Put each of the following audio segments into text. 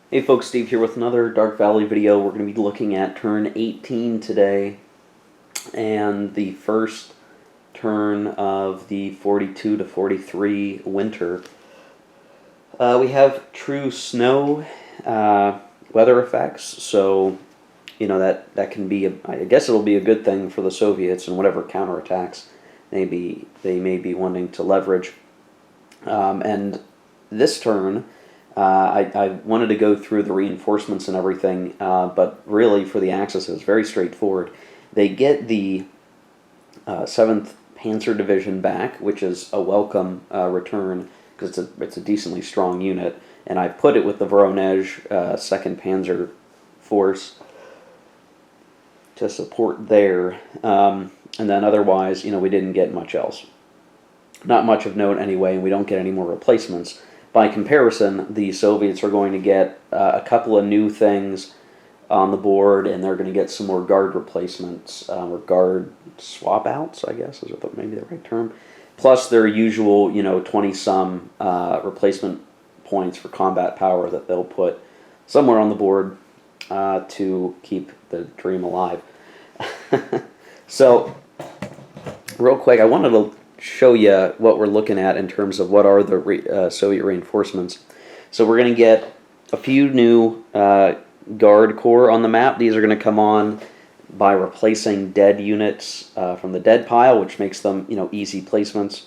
Hey folks, Steve here with another Dark Valley video. We're going to be looking at turn 18 today and the first turn of the 42 to 43 winter. We have true snow weather effects, so that can be, I guess it'll be a good thing for the Soviets and whatever counterattacks they may be wanting to leverage. And this turn, I wanted to go through the reinforcements and everything, but really for the Axis it's very straightforward. They get the 7th Panzer Division back, which is a welcome return because it's a decently strong unit, and I put it with the Voronezh 2nd Panzer Force to support there. And then otherwise, we didn't get much else. Not much of note anyway, and we don't get any more replacements. By comparison, the Soviets are going to get a couple of new things on the board, and they're going to get some more guard replacements, or guard swap-outs, I guess is maybe the right term. Plus their usual, 20-some replacement points for combat power that they'll put somewhere on the board to keep the dream alive. So, real quick, I wanted to show you what we're looking at in terms of what are the Soviet reinforcements. So we're going to get a few new Guard Corps on the map. These are going to come on by replacing dead units from the dead pile, which makes them easy placements.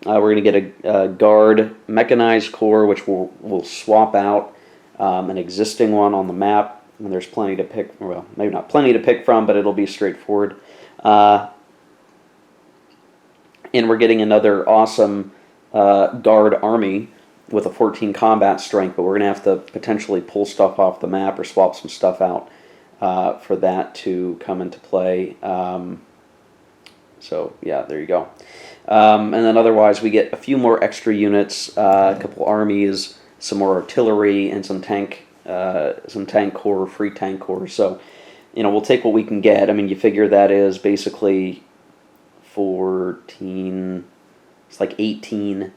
We're going to get a Guard Mechanized Corps, which will swap out an existing one on the map. And there's plenty to pick, well, maybe not plenty to pick from, but it'll be straightforward. And we're getting another awesome Guard Army with a 14 combat strength, but we're going to have to potentially pull stuff off the map or swap some stuff out for that to come into play. So, yeah, there you go. And then otherwise, we get a few more extra units, a couple armies, some more artillery, and some tank corps, free tank corps. So, we'll take what we can get. I mean, you figure that is basically 14, it's like 18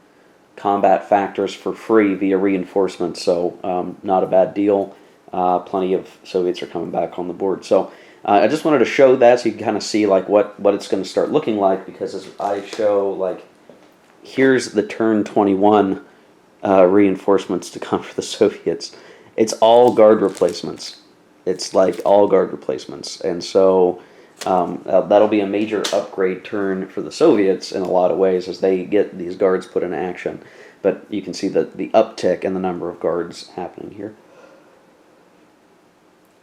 combat factors for free via reinforcements, so not a bad deal. Plenty of Soviets are coming back on the board. So I just wanted to show that so you can kind of see like what it's going to start looking like, because as I show, like, here's the turn 21 reinforcements to come for the Soviets. It's all guard replacements. It's like all guard replacements, and so that'll be a major upgrade turn for the Soviets in a lot of ways as they get these guards put in action. But you can see the uptick in the number of guards happening here.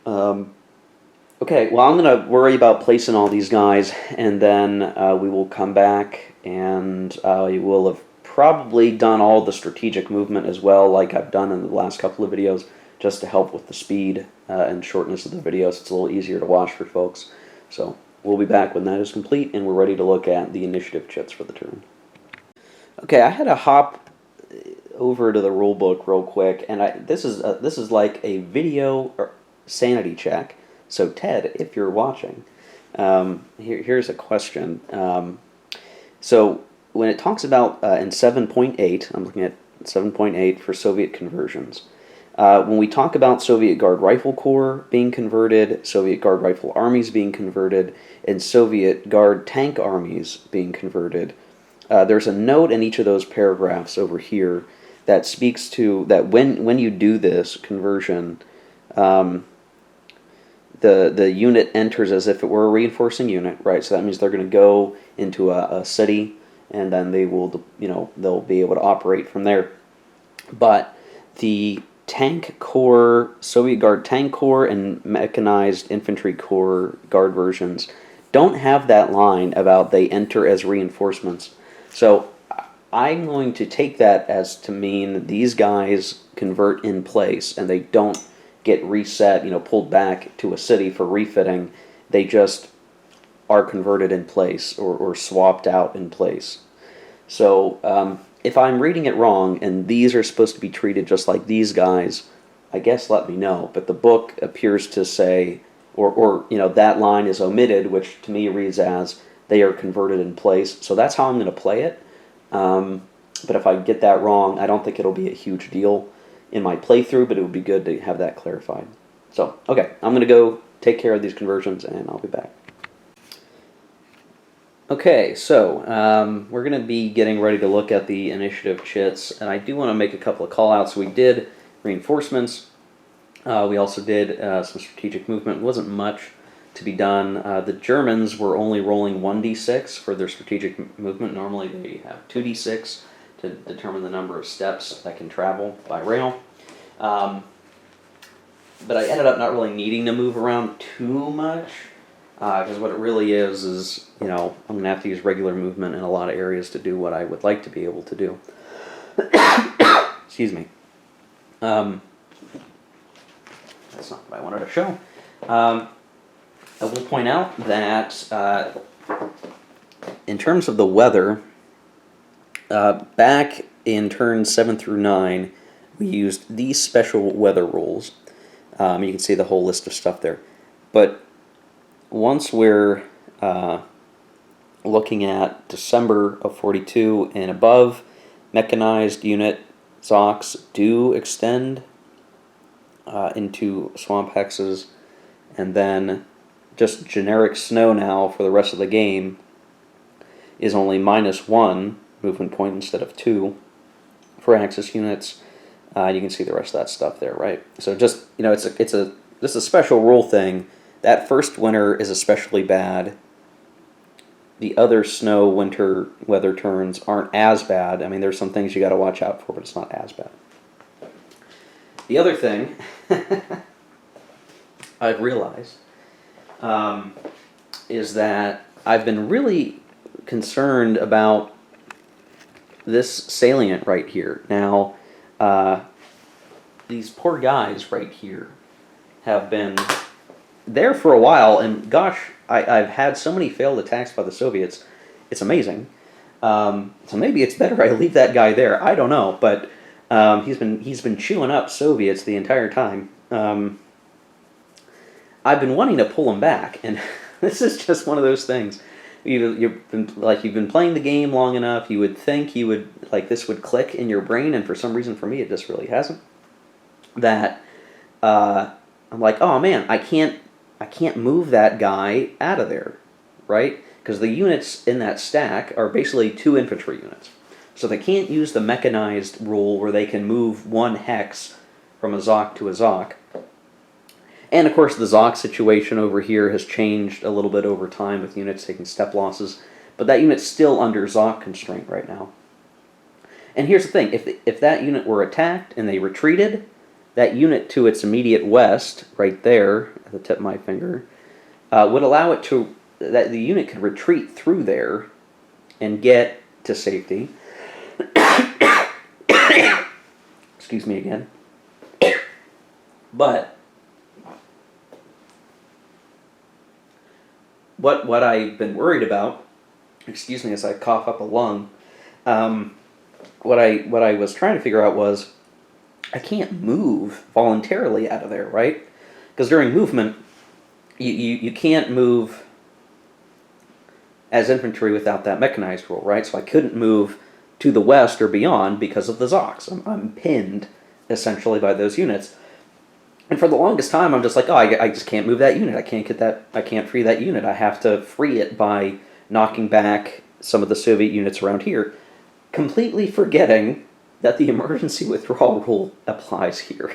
Okay, well, I'm going to worry about placing all these guys, and then we will come back, and we will have probably done all the strategic movement as well, like I've done in the last couple of videos, just to help with the speed and shortness of the videos. It's a little easier to watch for folks. So we'll be back when that is complete, and we're ready to look at the initiative chits for the turn. Okay, I had to hop over to the rule book real quick, and this is like a video sanity check. So Ted, if you're watching, here's a question. So when it talks about in 7.8, I'm looking at 7.8 for Soviet conversions. When we talk about Soviet Guard Rifle Corps being converted, Soviet Guard Rifle Armies being converted, and Soviet Guard Tank Armies being converted, there's a note in each of those paragraphs over here that speaks to that when you do this conversion, the unit enters as if it were a reinforcing unit, right? So that means they're going to go into a city, and then they will, they'll be able to operate from there. But the Tank Corps, Soviet Guard Tank Corps, and Mechanized Infantry Corps Guard versions don't have that line about they enter as reinforcements. So I'm going to take that as to mean these guys convert in place, and they don't get reset, pulled back to a city for refitting. They just are converted in place or swapped out in place. So if I'm reading it wrong and these are supposed to be treated just like these guys, I guess let me know. But the book appears to say, or that line is omitted, which to me reads as they are converted in place. So that's how I'm going to play it. But if I get that wrong, I don't think it'll be a huge deal. in my playthrough, but it would be good to have that clarified. So, okay, I'm going to go take care of these conversions, and I'll be back. Okay, so we're going to be getting ready to look at the initiative chits, and I do want to make a couple of call-outs. We did reinforcements. We also did some strategic movement. It wasn't much to be done. The Germans were only rolling 1d6 for their strategic movement. Normally they have 2d6 to determine the number of steps that can travel by rail. But I ended up not really needing to move around too much, because what it really is, you know, I'm going to have to use regular movement in a lot of areas to do what I would like to be able to do. Excuse me. That's not what I wanted to show. I will point out that in terms of the weather, back in turns 7 through 9, we used these special weather rules. You can see the whole list of stuff there. But once we're looking at December of 42 and above, mechanized unit Zocs do extend into swamp hexes, and then just generic snow now for the rest of the game is only -1 movement point instead of 2 for Axis units. You can see the rest of that stuff there, right? So just, you know, it's a special rule thing. That first winter is especially bad. The other snow winter weather turns aren't as bad. I mean, there's some things you got to watch out for, but it's not as bad. The other thing I've realized is that I've been really concerned about this salient right here. Now, these poor guys right here have been there for a while, and gosh, I've had so many failed attacks by the Soviets. It's amazing. So maybe it's better I leave that guy there. I don't know, but he's been chewing up Soviets the entire time. I've been wanting to pull him back, and this is just one of those things. You've been playing the game long enough. You would think you would this would click in your brain, and for some reason, for me, it just really hasn't. That I'm like, oh man, I can't move that guy out of there, right? Because the units in that stack are basically 2 infantry units. So they can't use the mechanized rule where they can move 1 hex from a Zoc to a Zoc. And of course the Zoc situation over here has changed a little bit over time with units taking step losses, but that unit's still under Zoc constraint right now. And here's the thing, if that unit were attacked and they retreated, that unit to its immediate west, right there, at the tip of my finger, would allow it to, that the unit could retreat through there and get to safety. Excuse me again. But what I've been worried about, excuse me as I cough up a lung, what I was trying to figure out was, I can't move voluntarily out of there, right? Because during movement, you can't move as infantry without that mechanized rule, right? So I couldn't move to the west or beyond because of the Zocs. I'm pinned, essentially, by those units. And for the longest time, I'm just like, oh, I just can't move that unit. I can't free that unit. I have to free it by knocking back some of the Soviet units around here, completely forgetting that the emergency withdrawal rule applies here.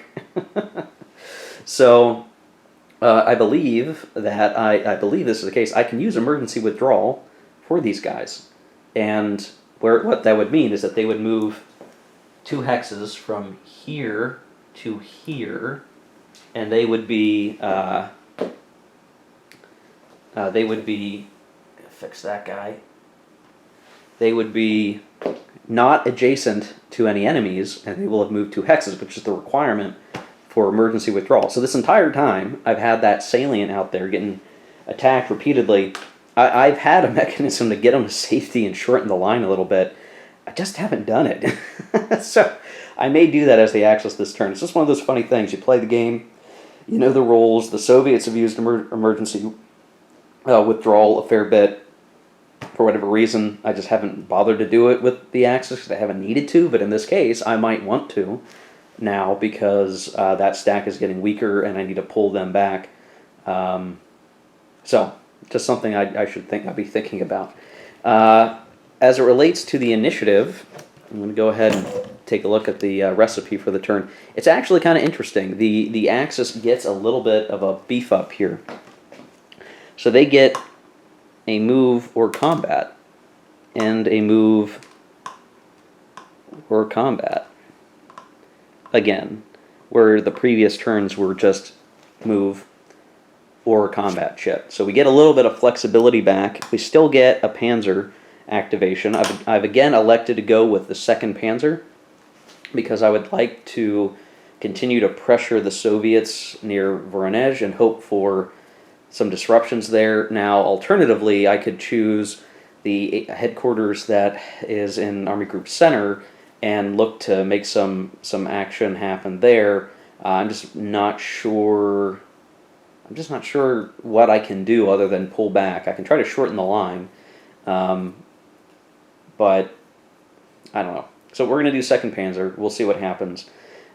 So I believe that I believe this is the case. I can use emergency withdrawal for these guys, and what that would mean is that they would move 2 hexes from here to here, and they would be fix that guy. They would be not adjacent to any enemies, and they will have moved 2 hexes, which is the requirement for emergency withdrawal. So this entire time, I've had that salient out there getting attacked repeatedly. I've had a mechanism to get them to safety and shorten the line a little bit. I just haven't done it. So I may do that as the Axis this turn. It's just one of those funny things. You play the game, you know the rules. The Soviets have used emergency withdrawal a fair bit. For whatever reason, I just haven't bothered to do it with the Axis because I haven't needed to, but in this case, I might want to. now because that stack is getting weaker and I need to pull them back. So just something I'll be thinking about. As it relates to the initiative, I'm going to go ahead and take a look at the recipe for the turn. It's actually kind of interesting. The Axis gets a little bit of a beef up here. So they get a move or combat, and a move or combat again, where the previous turns were just move or combat chit. So we get a little bit of flexibility back. We still get a Panzer activation. I've again elected to go with the 2nd Panzer because I would like to continue to pressure the Soviets near Voronezh and hope for some disruptions there. Now, alternatively, I could choose the headquarters that is in Army Group Center and look to make some action happen there. I'm just not sure what I can do other than pull back. I can try to shorten the line, but I don't know. So we're going to do 2nd Panzer. We'll see what happens.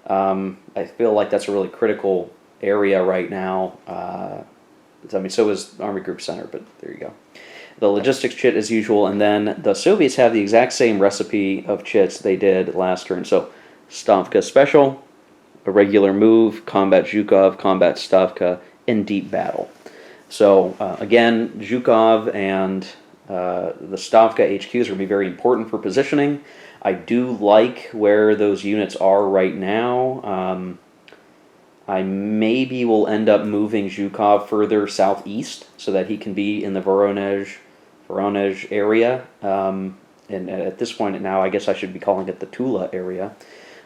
I feel like that's a really critical area right now. I mean, so is Army Group Center, but there you go. The logistics chit as usual, and then the Soviets have the exact same recipe of chits they did last turn. So Stavka Special, a regular move, combat Zhukov, combat Stavka, and deep battle. So again, Zhukov and the Stavka HQs are going to be very important for positioning. I do like where those units are right now. I maybe will end up moving Zhukov further southeast so that he can be in the Voronezh area. And at this point now, I guess I should be calling it the Tula area.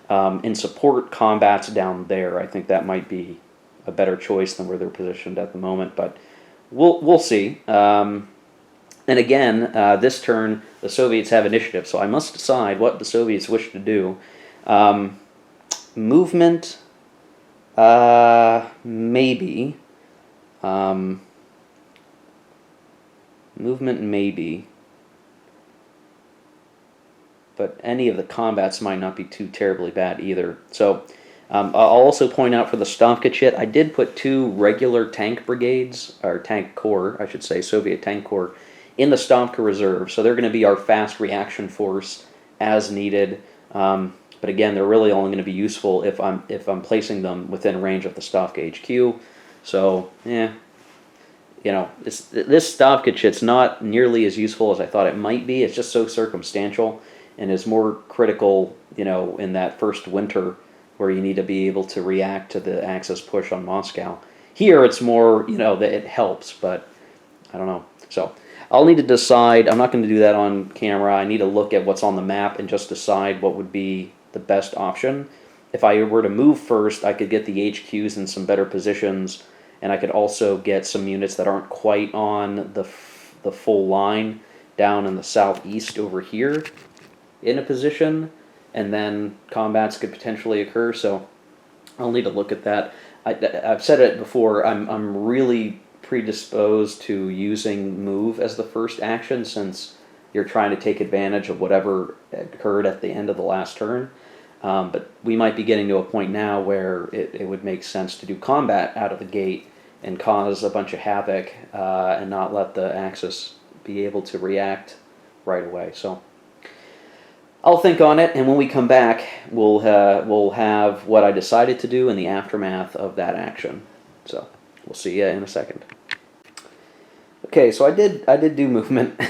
And support combats down there. I think that might be a better choice than where they're positioned at the moment, but we'll see. And again, this turn, the Soviets have initiative, so I must decide what the Soviets wish to do. Movement... maybe. Movement, maybe. But any of the combats might not be too terribly bad either. So, I'll also point out for the Stavka chit, I did put 2 regular tank brigades, or tank corps, I should say, Soviet tank corps, in the Stavka reserve. So they're going to be our fast reaction force as needed. But again, they're really only going to be useful if I'm placing them within range of the Stavka HQ. So, this Stavka chit's not nearly as useful as I thought it might be. It's just so circumstantial and is more critical, in that first winter where you need to be able to react to the Axis push on Moscow. Here, it's more, that it helps, but I don't know. So I'll need to decide. I'm not going to do that on camera. I need to look at what's on the map and just decide what would be the best option. If I were to move first, I could get the HQs in some better positions, and I could also get some units that aren't quite on the full line down in the southeast over here in a position, and then combats could potentially occur. So I'll need to look at that. I've said it before, I'm really predisposed to using move as the first action since you're trying to take advantage of whatever occurred at the end of the last turn. But we might be getting to a point now where it would make sense to do combat out of the gate and cause a bunch of havoc and not let the Axis be able to react right away. So I'll think on it, and when we come back, we'll have what I decided to do in the aftermath of that action. So we'll see you in a second. Okay, so I did do movement.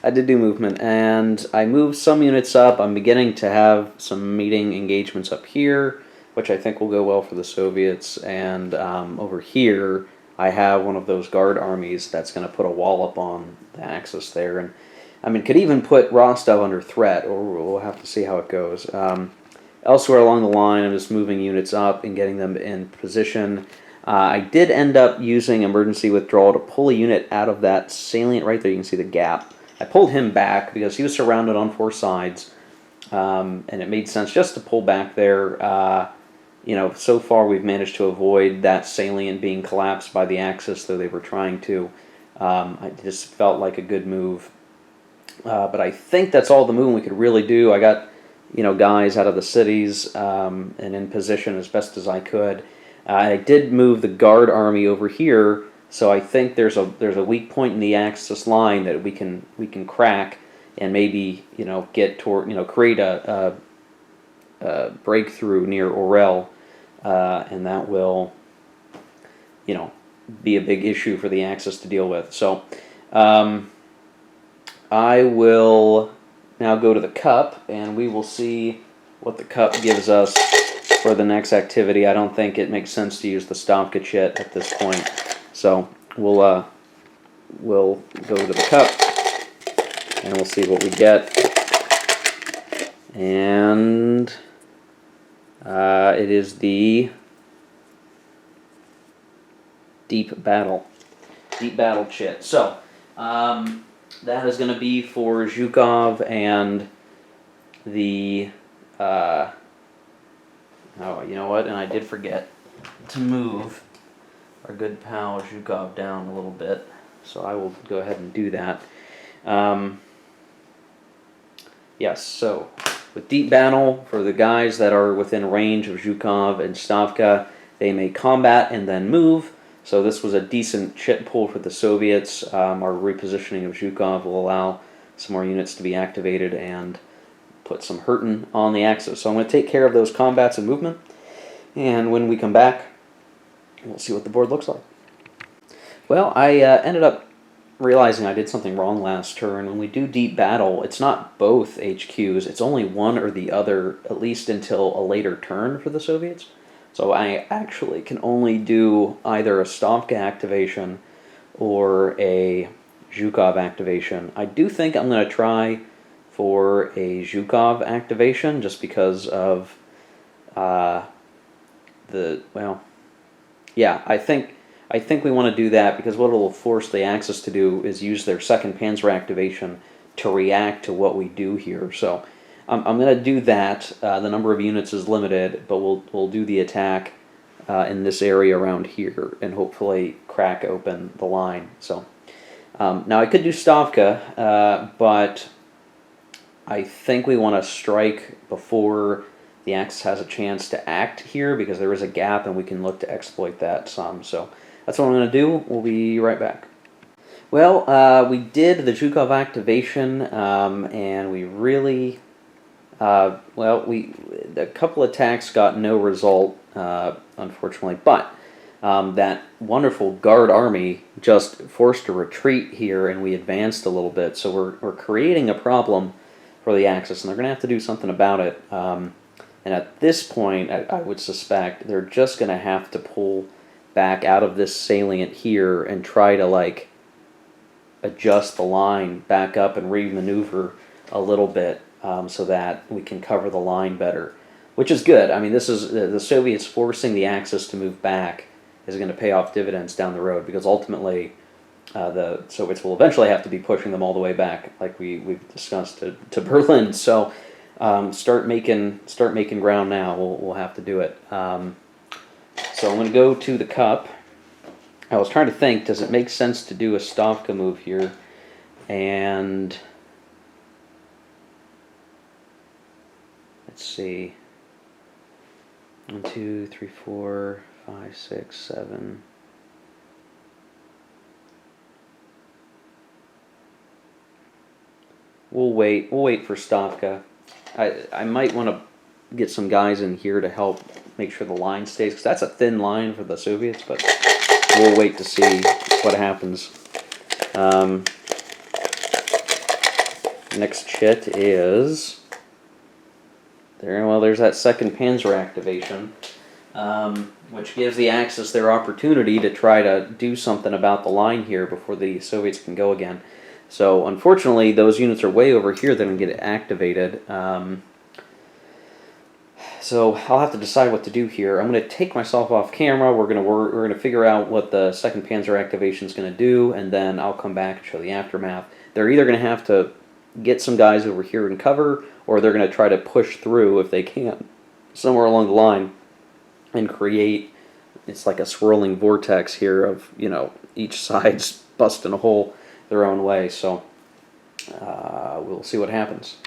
I did do movement, and I moved some units up. I'm beginning to have some meeting engagements up here, which I think will go well for the Soviets. And over here, I have one of those Guard armies that's going to put a wall up on the Axis there. And I mean, could even put Rostov under threat, or we'll have to see how it goes. Elsewhere along the line, I'm just moving units up and getting them in position. I did end up using emergency withdrawal to pull a unit out of that salient right there. You can see the gap. I pulled him back because he was surrounded on 4 sides, and it made sense just to pull back there. So far we've managed to avoid that salient being collapsed by the Axis, though they were trying to. I just felt like a good move. But I think that's all the movement we could really do. I got guys out of the cities and in position as best as I could. I did move the Guard Army over here, so I think there's a weak point in the Axis line that we can crack and maybe get toward create a breakthrough near Orel, and that will be a big issue for the Axis to deal with. So I will now go to the Cup, and we will see what the Cup gives us for the next activity. I don't think it makes sense to use the Stavka chit at this point, so we'll go to the Cup, and we'll see what we get. And it is the Deep Battle chit. So that is going to be for Zhukov and the oh, you know what? And I did forget to move our good pal Zhukov down a little bit, so I will go ahead and do that. Yes, so with Deep Battle, for the guys that are within range of Zhukov and Stavka, they may combat and then move. So this was a decent chit pull for the Soviets. Our repositioning of Zhukov will allow some more units to be activated and put some hurting on the Axis. So I'm going to take care of those combats and movement, and when we come back, we'll see what the board looks like. Well, I ended up realizing I did something wrong last turn. When we do Deep Battle, it's not both HQs, it's only one or the other, at least until a later turn for the Soviets. So I actually can only do either a Stavka activation or a Zhukov activation. I do think I'm going to try for a Zhukov activation just because of I think we want to do that because what it will force the Axis to do is use their 2nd Panzer activation to react to what we do here. So I'm going to do that. The number of units is limited, but we'll do the attack in this area around here and hopefully crack open the line. So now I could do Stavka, but I think we want to strike before the Axis has a chance to act here because there is a gap and we can look to exploit that some. So that's what I'm going to do. We'll be right back. Well, we did the Zhukov activation, and we really, a couple attacks got no result, unfortunately, but that wonderful Guard Army just forced a retreat here, and we advanced a little bit. So we're creating a problem for the Axis, and they're going to have to do something about it. And at this point, I would suspect they're just going to have to pull back out of this salient here and try to adjust the line back up and remaneuver a little bit so that we can cover the line better, which is good. I mean, this is the Soviets forcing the Axis to move back is going to pay off dividends down the road because ultimately the Soviets will eventually have to be pushing them all the way back, like we've discussed, to Berlin. So start making ground now. We'll have to do it. So I'm going to go to the Cup. I was trying to think, does it make sense to do a Stavka move here? And let's see. 1, 2, 3, 4, 5, 6, 7. We'll wait for Stavka. I might want to get some guys in here to help make sure the line stays, because that's a thin line for the Soviets, but we'll wait to see what happens. Next chit is there. Well, there's that 2nd Panzer activation, which gives the Axis their opportunity to try to do something about the line here before the Soviets can go again. So unfortunately, those units are way over here that can get activated. So I'll have to decide what to do here. I'm going to take myself off camera. We're going to figure out what the 2nd Panzer activation is going to do, and then I'll come back and show the aftermath. They're either going to have to get some guys over here in cover, or they're going to try to push through if they can somewhere along the line and create. It's like a swirling vortex here of each side's busting a hole their own way. So we'll see what happens.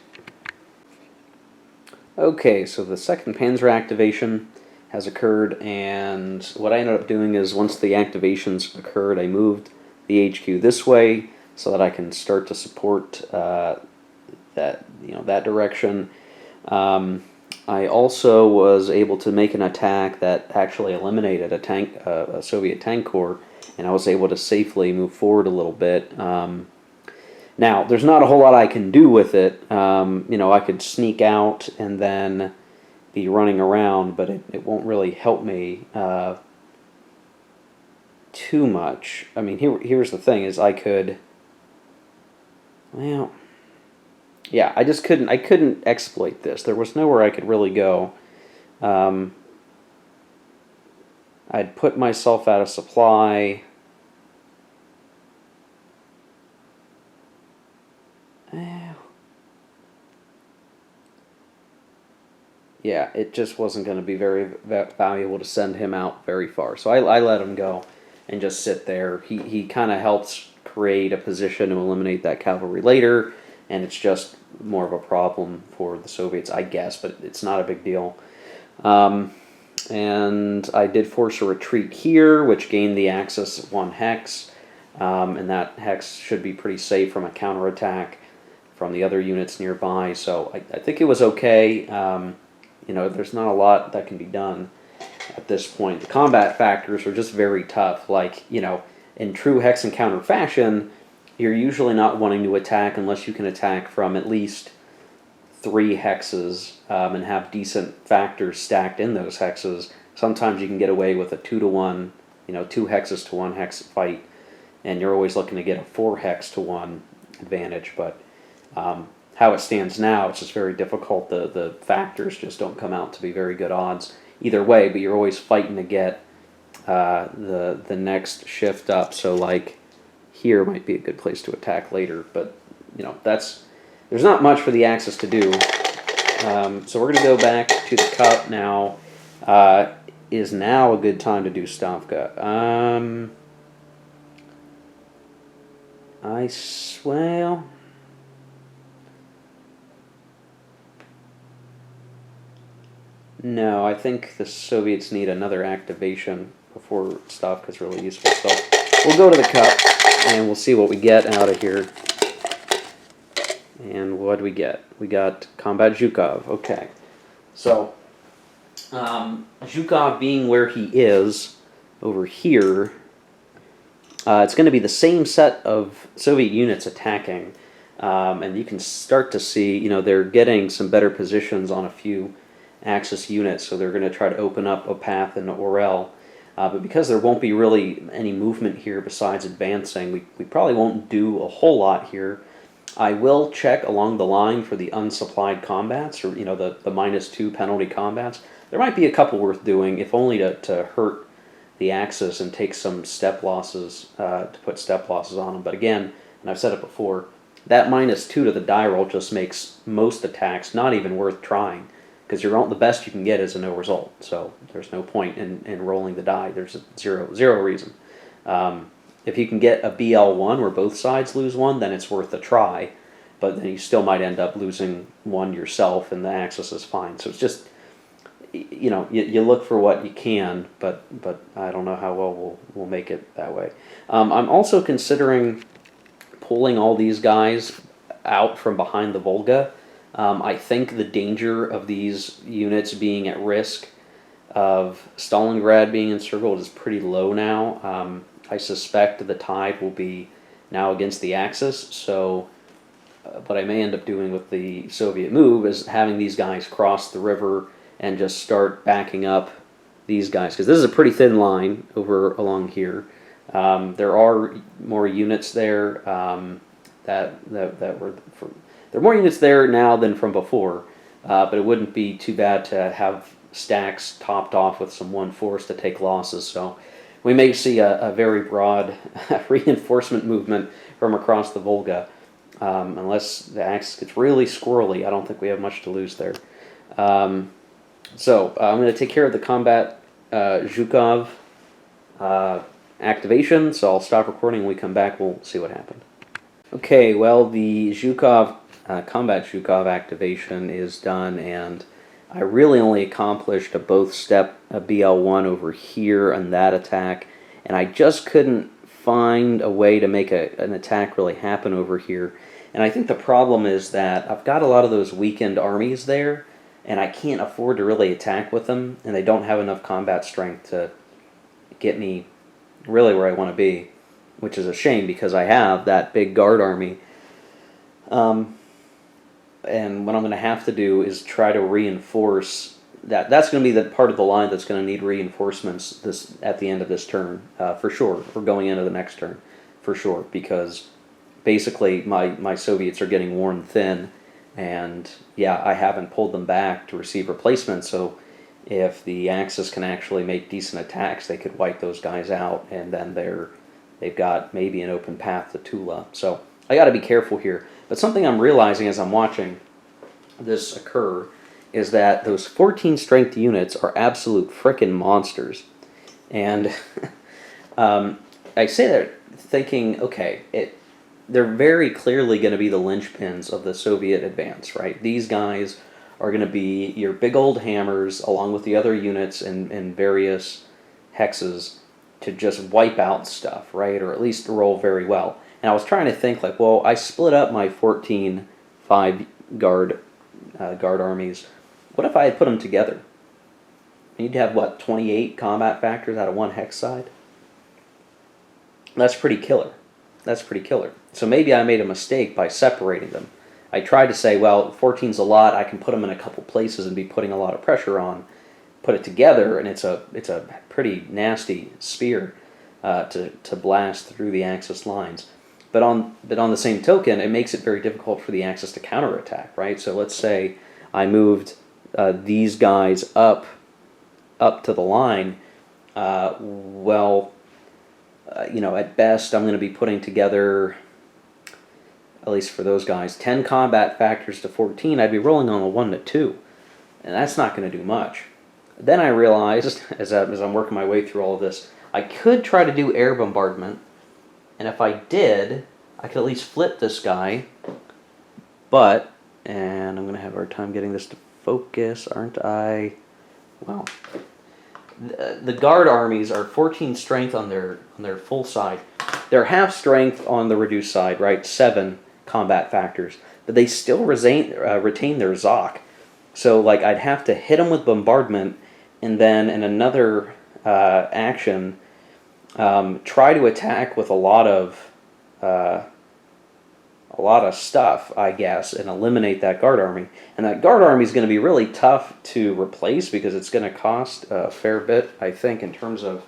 Okay, so the second Panzer activation has occurred, and what I ended up doing is once the activations occurred, I moved the HQ this way so that I can start to support that direction. I also was able to make an attack that actually eliminated a Soviet tank corps, and I was able to safely move forward a little bit. Now, there's not a whole lot I can do with it. I could sneak out and then be running around, but it won't really help me too much. I mean, here's the thing: is I could, well, yeah, I couldn't exploit this. There was nowhere I could really go. I'd put myself out of supply. Yeah, it just wasn't going to be very valuable to send him out very far. So I let him go and just sit there. He kind of helps create a position to eliminate that cavalry later, and it's just more of a problem for the Soviets, I guess, but it's not a big deal. And I did force a retreat here, which gained the Axis 1 hex, and that hex should be pretty safe from a counterattack from the other units nearby, so I think it was okay. There's not a lot that can be done at this point. The combat factors are just very tough. Like, in true hex and counter fashion, you're usually not wanting to attack unless you can attack from at least 3 hexes and have decent factors stacked in those hexes. Sometimes you can get away with a 2-to-1, 2 hexes to 1 hex fight, and you're always looking to get a 4 hex to 1 advantage, but how it stands now, it's just very difficult. The factors just don't come out to be very good odds either way, but you're always fighting to get the next shift up. So like here might be a good place to attack later, but there's not much for the Axis to do. So we're going to go back to the cup now. Is now a good time to do Stavka? Well, no, I think the Soviets need another activation before Stavka's really useful. So we'll go to the cup and we'll see what we get out of here. And what do we get? We got Combat Zhukov. Okay. So Zhukov being where he is over here, it's going to be the same set of Soviet units attacking. And you can start to see, they're getting some better positions on a few Axis units, so they're going to try to open up a path into Orel. But because there won't be really any movement here besides advancing, we probably won't do a whole lot here. I will check along the line for the unsupplied combats, or the -2 penalty combats. There might be a couple worth doing, if only to hurt the Axis and take some step losses, to put step losses on them. But again, and I've said it before, that -2 to the die roll just makes most attacks not even worth trying, because the best you can get is a no result. So there's no point in rolling the die. There's zero reason. If you can get a BL1 where both sides lose 1, then it's worth a try. But then you still might end up losing 1 yourself, and the Axis is fine. So it's just, you look for what you can, but I don't know how well we'll make it that way. I'm also considering pulling all these guys out from behind the Volga. I think the danger of these units being at risk of Stalingrad being encircled is pretty low now. I suspect the tide will be now against the Axis, so what I may end up doing with the Soviet move is having these guys cross the river and just start backing up these guys, because this is a pretty thin line over along here. There are more units there that were there are more units there now than from before, but it wouldn't be too bad to have stacks topped off with some 1/4 to take losses. So we may see a very broad reinforcement movement from across the Volga. Unless the Axis gets really squirrely, I don't think we have much to lose there. So I'm going to take care of the combat Zhukov activation, so I'll stop recording. When we come back, we'll see what happened. Okay, well, the Zhukov combat Zhukov activation is done, and I really only accomplished a both-step BL1 over here on that attack, and I just couldn't find a way to make an attack really happen over here. And I think the problem is that I've got a lot of those weakened armies there, and I can't afford to really attack with them, and they don't have enough combat strength to get me really where I want to be, which is a shame because I have that big guard army. And what I'm going to have to do is try to reinforce that. That's going to be the part of the line that's going to need reinforcements at the end of this turn, for sure. We're going into the next turn, for sure, because basically my Soviets are getting worn thin, and yeah, I haven't pulled them back to receive replacements, so if the Axis can actually make decent attacks, they could wipe those guys out, and then they've got maybe an open path to Tula. So I got to be careful here. But something I'm realizing as I'm watching this occur is that those 14 strength units are absolute frickin' monsters. And I say that thinking, okay, they're very clearly going to be the linchpins of the Soviet advance, right? These guys are going to be your big old hammers along with the other units in various hexes to just wipe out stuff, right? Or at least roll very well. And I was trying to think, like, well, I split up my 14 5 guard armies. What if I had put them together? You'd have, what, 28 combat factors out of one hex side? That's pretty killer. That's pretty killer. So maybe I made a mistake by separating them. I tried to say, well, 14's a lot. I can put them in a couple places and be putting a lot of pressure on. Put it together, and it's a pretty nasty spear to blast through the Axis lines. But on the same token, it makes it very difficult for the Axis to counterattack, right? So let's say I moved these guys up to the line. At best, I'm going to be putting together, at least for those guys, 10 combat factors to 14. I'd be rolling on a 1 to 2, and that's not going to do much. Then I realized, as I'm working my way through all of this, I could try to do air bombardment. And if I did, I could at least flip this guy. But, and I'm going to have a hard time getting this to focus, aren't I? Well, the guard armies are 14 strength on their full side. They're half strength on the reduced side, right? 7 combat factors. But they still retain their Zhukov. So, like, I'd have to hit them with bombardment, and then in another action, try to attack with a lot of stuff, I guess, and eliminate that guard army. And that guard army is going to be really tough to replace because it's going to cost a fair bit, I think, in terms of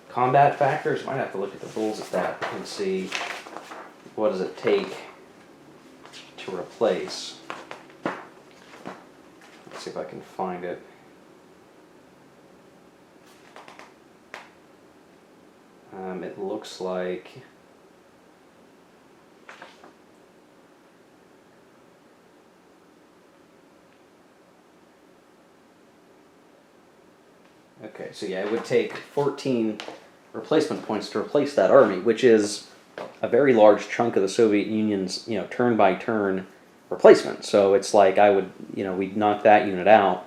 combat factors. Might have to look at the rules of that and see what does it take to replace. Let's see if I can find it. It looks like okay, so yeah, it would take 14 replacement points to replace that army, which is a very large chunk of the Soviet Union's, turn by turn replacement. So it's like we'd knock that unit out.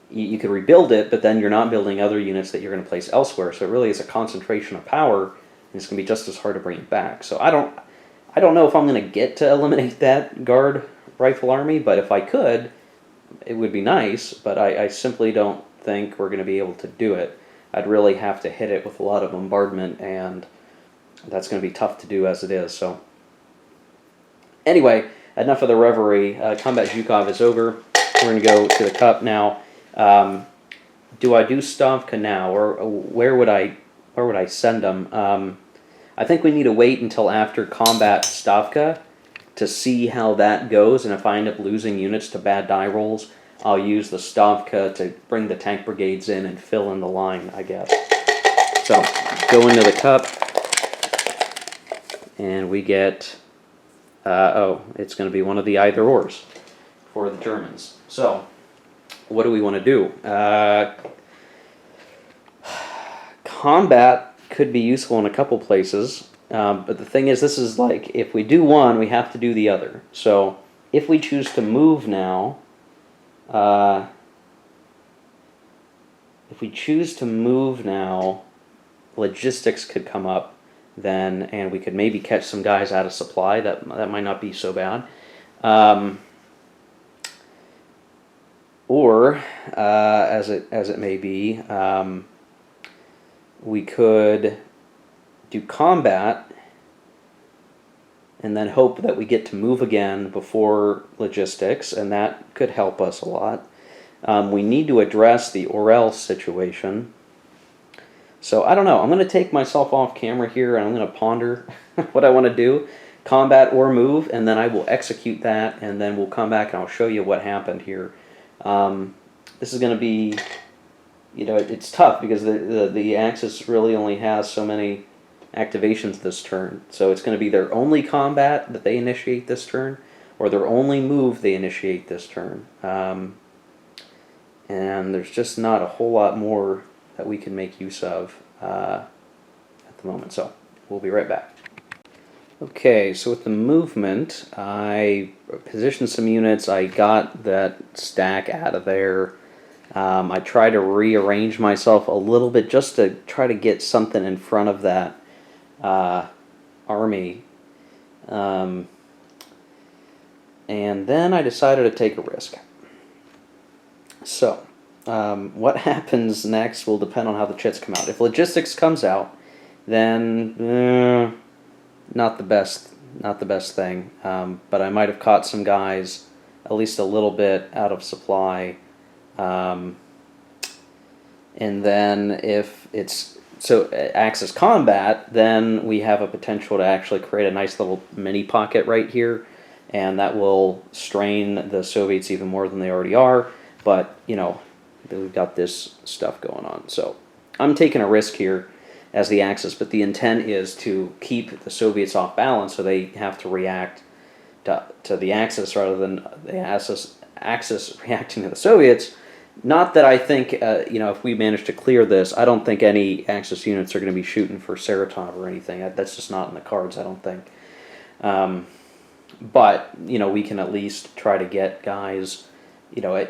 You could rebuild it, but then you're not building other units that you're going to place elsewhere. So it really is a concentration of power, and it's going to be just as hard to bring it back. So I don't know if I'm going to get to eliminate that Guard Rifle Army, but if I could, it would be nice. But I simply don't think we're going to be able to do it. I'd really have to hit it with a lot of bombardment, and that's going to be tough to do as it is. So anyway, enough of the reverie. Combat Zhukov is over. We're going to go to the cup now. Do I do Stavka now, or where would I send them? I think we need to wait until after combat Stavka to see how that goes, and if I end up losing units to bad die rolls, I'll use the Stavka to bring the tank brigades in and fill in the line, I guess. So, go into the cup, and we get, it's going to be one of the either-ors for the Germans. So, what do we want to do? Combat could be useful in a couple places, but the thing is, this is like, if we do one, we have to do the other. So, if we choose to move now, if we choose to move now, logistics could come up then, and we could maybe catch some guys out of supply. That might not be so bad. Or as it may be, we could do combat and then hope that we get to move again before logistics, and that could help us a lot. We need to address the or else situation. So I don't know. I'm going to take myself off camera here, and I'm going to ponder what I want to do, combat or move, and then I will execute that, and then we'll come back and I'll show you what happened here. This is going to be, it's tough because the Axis really only has so many activations this turn. So it's going to be their only combat that they initiate this turn, or their only move they initiate this turn. And there's just not a whole lot more that we can make use of at the moment. So we'll be right back. Okay, so with the movement, I positioned some units. I got that stack out of there. I tried to rearrange myself a little bit just to try to get something in front of that army. And then I decided to take a risk. So, what happens next will depend on how the chits come out. If logistics comes out, then not the best thing. But I might have caught some guys at least a little bit out of supply. And then if it's Axis combat, then we have a potential to actually create a nice little mini pocket right here, and that will strain the Soviets even more than they already are. But we've got this stuff going on, so I'm taking a risk here as the Axis, but the intent is to keep the Soviets off balance, so they have to react to the Axis rather than the Axis reacting to the Soviets. Not that I think, if we manage to clear this, I don't think any Axis units are going to be shooting for Saratov or anything. That's just not in the cards, I don't think. But, we can at least try to get guys,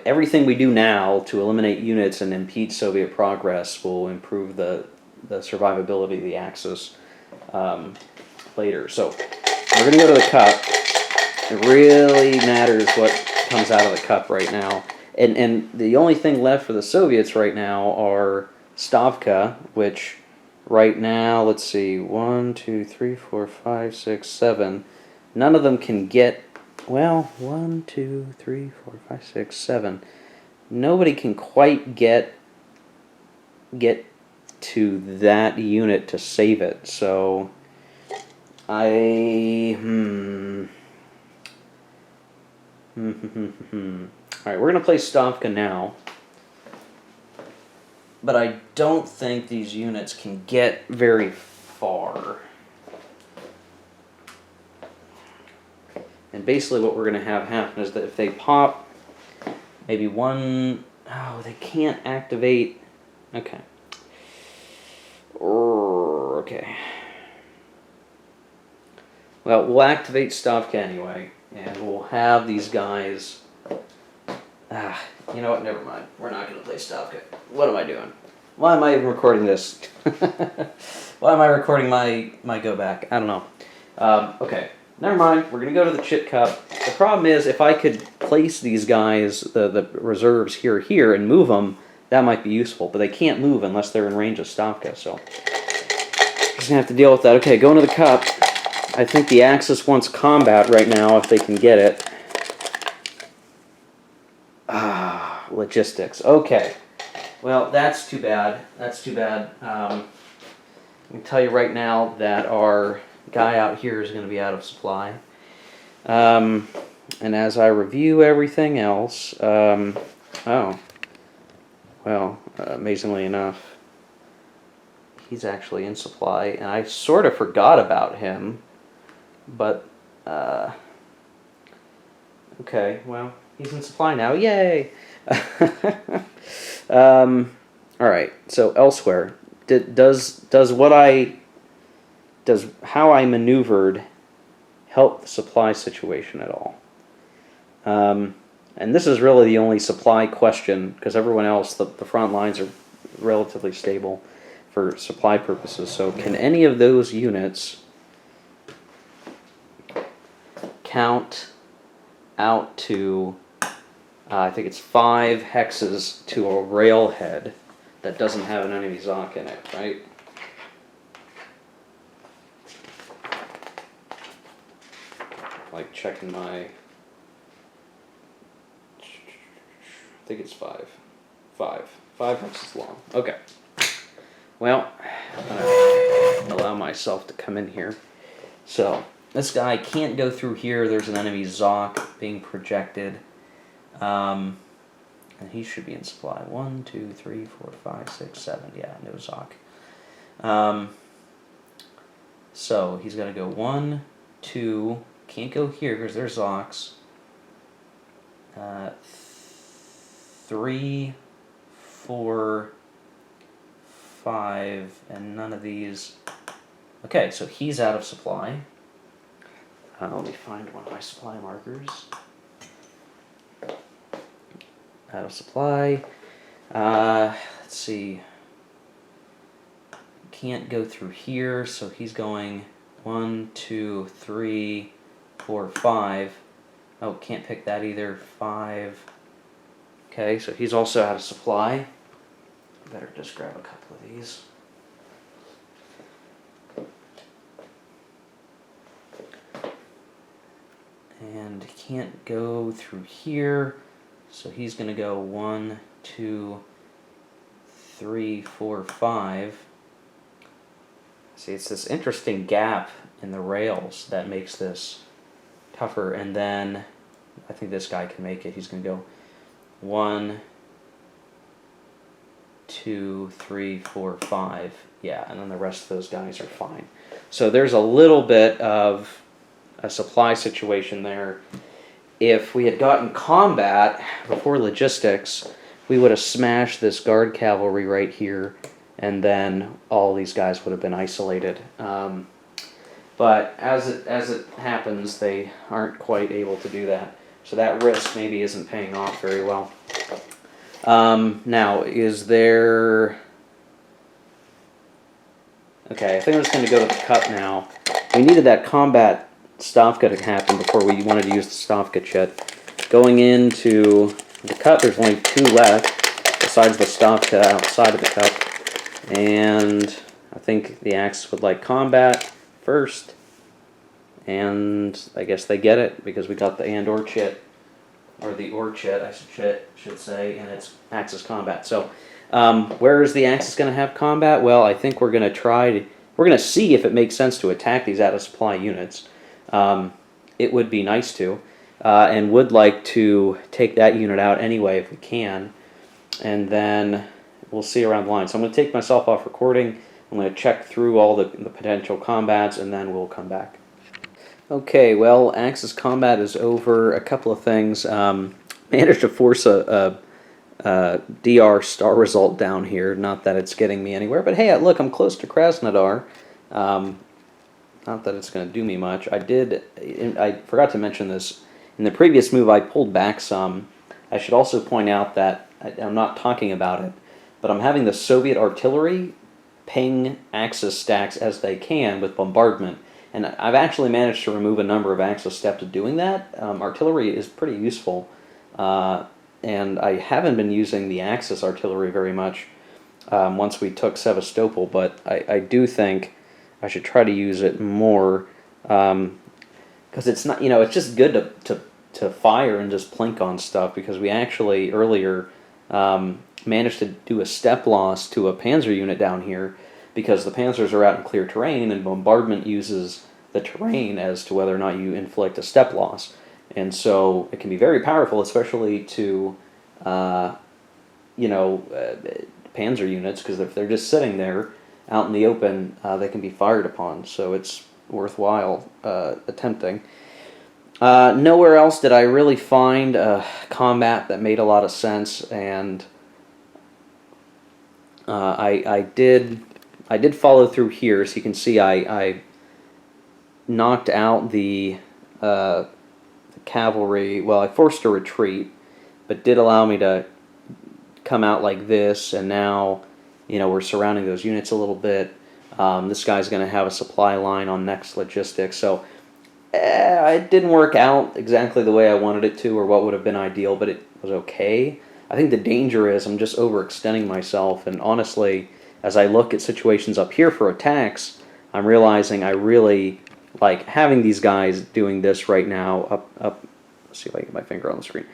everything we do now to eliminate units and impede Soviet progress will improve the survivability of the Axis later. So, we're going to go to the cup. It really matters what comes out of the cup right now. And the only thing left for the Soviets right now are Stavka, which right now, let's see, 1, 2, 3, 4, 5, 6, 7. None of them can get, 1, 2, 3, 4, 5, 6, 7. Nobody can quite get to that unit to save it. So Alright, we're going to play Stavka now. But I don't think these units can get very far. And basically what we're going to have happen is that if they pop maybe one... Oh, they can't activate... Okay. Okay. Well, we'll activate Stavka anyway. And we'll have these guys... you know what? Never mind. We're not going to play Stavka. What am I doing? Why am I even recording this? Why am I recording my go back? I don't know. Okay. Never mind. We're going to go to the Chit Cup. The problem is, if I could place these guys, the reserves here, and move them, that might be useful. But they can't move unless they're in range of Stavka. So, just going to have to deal with that. Okay, going to the Cup. I think the Axis wants combat right now, if they can get it. Logistics. Okay. Well, that's too bad. That's too bad. I can tell you right now that our guy out here is going to be out of supply. And as I review everything else, amazingly enough, he's actually in supply, and I sort of forgot about him, but, okay, well, he's in supply now. Yay! Alright, so elsewhere, does how I maneuvered help the supply situation at all? And this is really the only supply question, because everyone else, the front lines are relatively stable for supply purposes. So can any of those units count out to, I think it's 5 hexes to a railhead that doesn't have an enemy Zhuk in it, right? Like checking my, I think it's 5. 5 hexes long. Okay. Well, I'm going to allow myself to come in here. So, this guy can't go through here. There's an enemy Zhuk being projected. And he should be in supply. 1, 2, 3, 4, 5, 6, 7. Yeah, no Zhuk. So, he's going to go 1, 2... Can't go here because there's Zocs. 3, 4, 5, and none of these. Okay, so he's out of supply. Let me find one of my supply markers. Out of supply. Let's see. Can't go through here, so he's going 1, 2, 3, 4, 5. Oh, can't pick that either. 5. Okay, so he's also out of supply. Better just grab a couple of these. And he can't go through here, so he's going to go 1, 2, 3, 4, 5. See, it's this interesting gap in the rails that makes this tougher. And then I think this guy can make it. He's going to go 1, 2, 3, 4, 5. Yeah, and then the rest of those guys are fine. So there's a little bit of a supply situation there. If we had gotten combat before logistics, we would have smashed this guard cavalry right here, and then all these guys would have been isolated. But as it happens, they aren't quite able to do that. So that risk maybe isn't paying off very well. Now, is there... Okay, I think I'm just going to go to the cut now. We needed that combat Stavka to happen before we wanted to use the Stavka chit. Going into the cut, there's only 2 left, besides the Stavka outside of the cut. And I think the Axis would like combat first, and I guess they get it because we got the and or chit, or the or chit I should say, and it's Axis combat. So where is the Axis going to have combat? Well, I think we're going to see if it makes sense to attack these out of supply units. It would be nice to, and would like to take that unit out anyway if we can, and then we'll see around the line. So I'm going to take myself off recording. I'm going to check through all the potential combats, and then we'll come back. Okay, well, Axis combat is over. A couple of things. Managed to force a DR star result down here. Not that it's getting me anywhere, but hey, look, I'm close to Krasnodar. Not that it's going to do me much. I forgot to mention this. In the previous move, I pulled back some. I should also point out that I'm not talking about it, but I'm having the Soviet artillery ping Axis stacks as they can with bombardment. And I've actually managed to remove a number of Axis steps to doing that. Artillery is pretty useful. And I haven't been using the Axis artillery very much once we took Sevastopol, but I do think I should try to use it more, because it's not, it's just good to fire and just plink on stuff, because we actually earlier managed to do a step loss to a panzer unit down here, because the panzers are out in clear terrain and bombardment uses the terrain as to whether or not you inflict a step loss. And so it can be very powerful, especially to panzer units, because if they're just sitting there out in the open, they can be fired upon, so it's worthwhile attempting. Nowhere else did I really find a combat that made a lot of sense, and I did follow through here. So you can see I knocked out the cavalry. Well, I forced a retreat, but did allow me to come out like this, and now you know, we're surrounding those units a little bit. This guy's going to have a supply line on next logistics, so it didn't work out exactly the way I wanted it to, or what would have been ideal, but it was okay. I think the danger is I'm just overextending myself, and honestly, as I look at situations up here for attacks, I'm realizing I really like having these guys doing this right now. Up. Let's see if I can get my finger on the screen.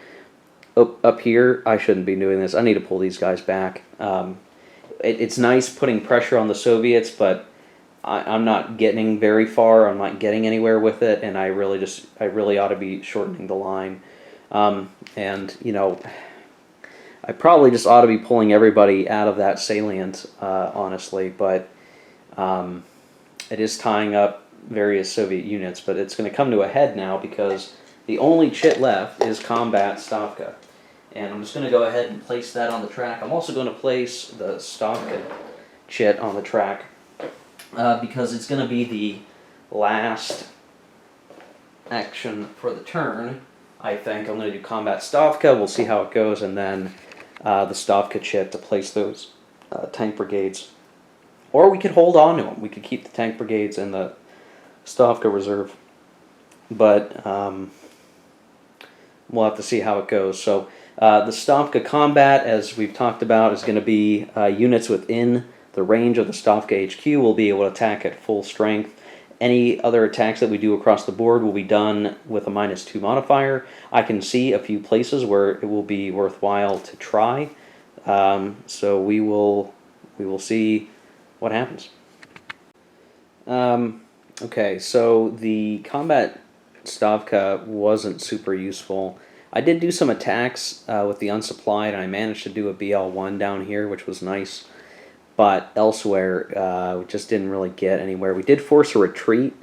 Up here, I shouldn't be doing this. I need to pull these guys back. It's nice putting pressure on the Soviets, but I'm not getting very far. I'm not getting anywhere with it, and I really ought to be shortening the line. And you know, I probably just ought to be pulling everybody out of that salient, honestly. But it is tying up various Soviet units. But it's going to come to a head now because the only chit left is combat Stavka. And I'm just going to go ahead and place that on the track. I'm also going to place the Stavka chit on the track because it's going to be the last action for the turn, I think. I'm going to do combat Stavka. We'll see how it goes. And then the Stavka chit to place those tank brigades. Or we could hold on to them. We could keep the tank brigades in the Stavka reserve. But we'll have to see how it goes. So the Stavka combat, as we've talked about, is going to be units within the range of the Stavka HQ will be able to attack at full strength. Any other attacks that we do across the board will be done with a -2 modifier. I can see a few places where it will be worthwhile to try. So we will see what happens. Okay, so the combat Stavka wasn't super useful. I did do some attacks with the unsupplied, and I managed to do a BL1 down here, which was nice. But elsewhere, we just didn't really get anywhere. We did force a retreat,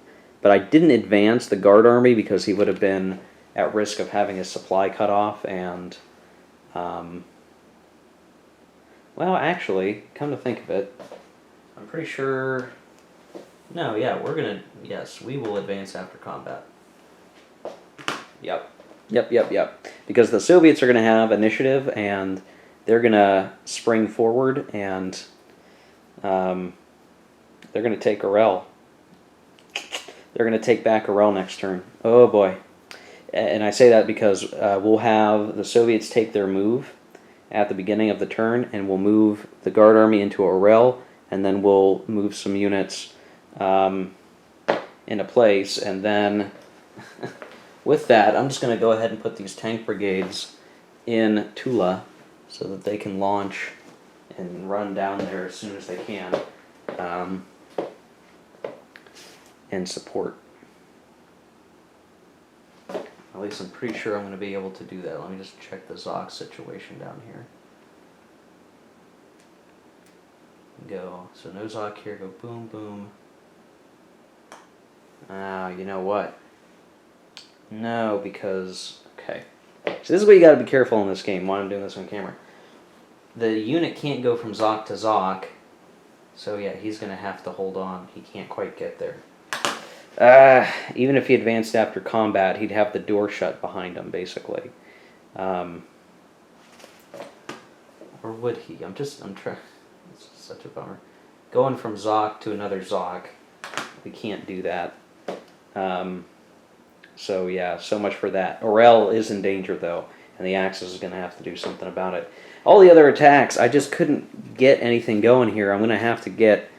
but I didn't advance the Guard Army because he would have been at risk of having his supply cut off. And, well, actually, come to think of it, I'm pretty sure... No, yeah, yes, we will advance after combat. Yep. Because the Soviets are going to have initiative, and they're going to spring forward, and they're going to take Orel. They're going to take back Orel next turn. Oh boy. And I say that because we'll have the Soviets take their move at the beginning of the turn, and we'll move the Guard Army into Orel, and then we'll move some units into place, and then with that, I'm just going to go ahead and put these tank brigades in Tula so that they can launch and run down there as soon as they can and support. At least I'm pretty sure I'm going to be able to do that. Let me just check the Zhukov situation down here. Go. So no Zhukov here. Go boom, boom. You know what? No, because... Okay. So this is what you got to be careful in this game, why I'm doing this on camera. The unit can't go from Zhukov to Zhukov. So yeah, he's going to have to hold on. He can't quite get there. Even if he advanced after combat, he'd have the door shut behind him, basically. Or would he? I'm trying... It's such a bummer. Going from Zhukov to another Zhukov, we can't do that. So yeah, so much for that. Orel is in danger though, and the Axis is going to have to do something about it. All the other attacks, I just couldn't get anything going here. I'm going to have to get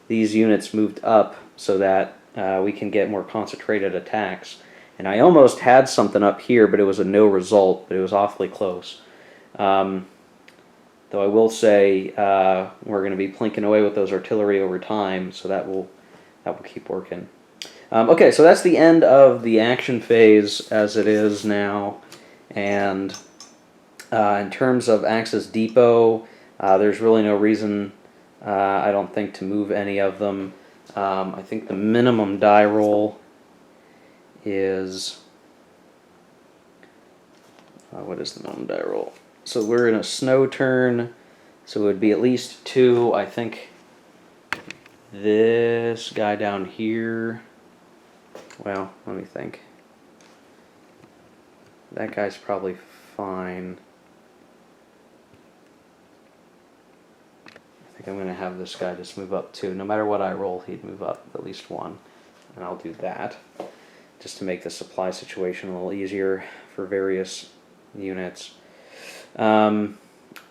these units moved up so that we can get more concentrated attacks. And I almost had something up here, but it was a no result, but it was awfully close. Though I will say we're going to be plinking away with those artillery over time, so that will keep working. Okay, so that's the end of the action phase as it is now. And in terms of Axis Depot, there's really no reason, I don't think, to move any of them. I think the minimum die roll is... what is the minimum die roll? So we're in a snow turn, so it would be at least 2. I think this guy down here... Well, let me think. That guy's probably fine. I think I'm going to have this guy just move up 2. No matter what I roll, he'd move up at least 1. And I'll do that just to make the supply situation a little easier for various units. And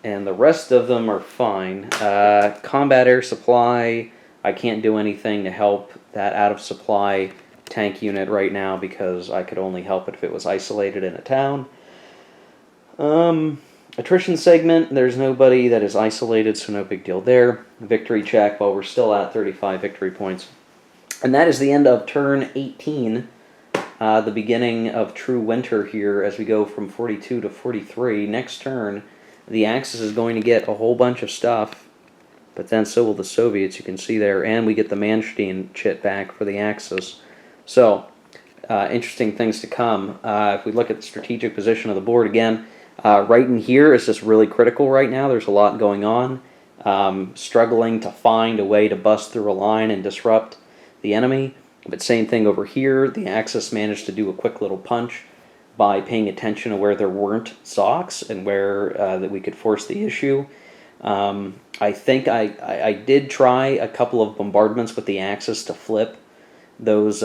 the rest of them are fine. Combat air supply, I can't do anything to help that out of supply tank unit right now because I could only help it if it was isolated in a town. Attrition segment, there's nobody that is isolated, so no big deal there. Victory check, well, we're still at 35 victory points. And that is the end of turn 18, the beginning of true winter here as we go from 42 to 43. Next turn, the Axis is going to get a whole bunch of stuff, but then so will the Soviets, you can see there, and we get the Manstein chit back for the Axis. So, interesting things to come. If we look at the strategic position of the board again, right in here is just really critical right now. There's a lot going on. Struggling to find a way to bust through a line and disrupt the enemy. But same thing over here. The Axis managed to do a quick little punch by paying attention to where there weren't socks and where that we could force the issue. I think I did try a couple of bombardments with the Axis to flip those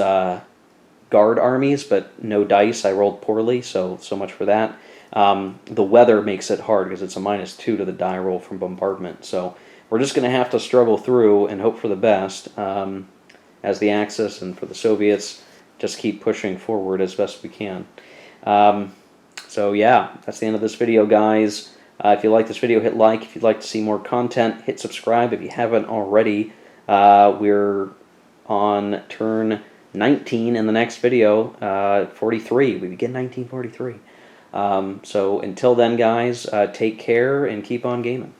Guard armies, but no dice. I rolled poorly, so much for that. The weather makes it hard because it's a -2 to the die roll from bombardment. So we're just going to have to struggle through and hope for the best as the Axis, and for the Soviets, just keep pushing forward as best we can. So yeah, that's the end of this video, guys. If you like this video, hit like. If you'd like to see more content, hit subscribe if you haven't already. We're on turn 19 in the next video, 43. We begin 1943. So until then, guys, take care and keep on gaming.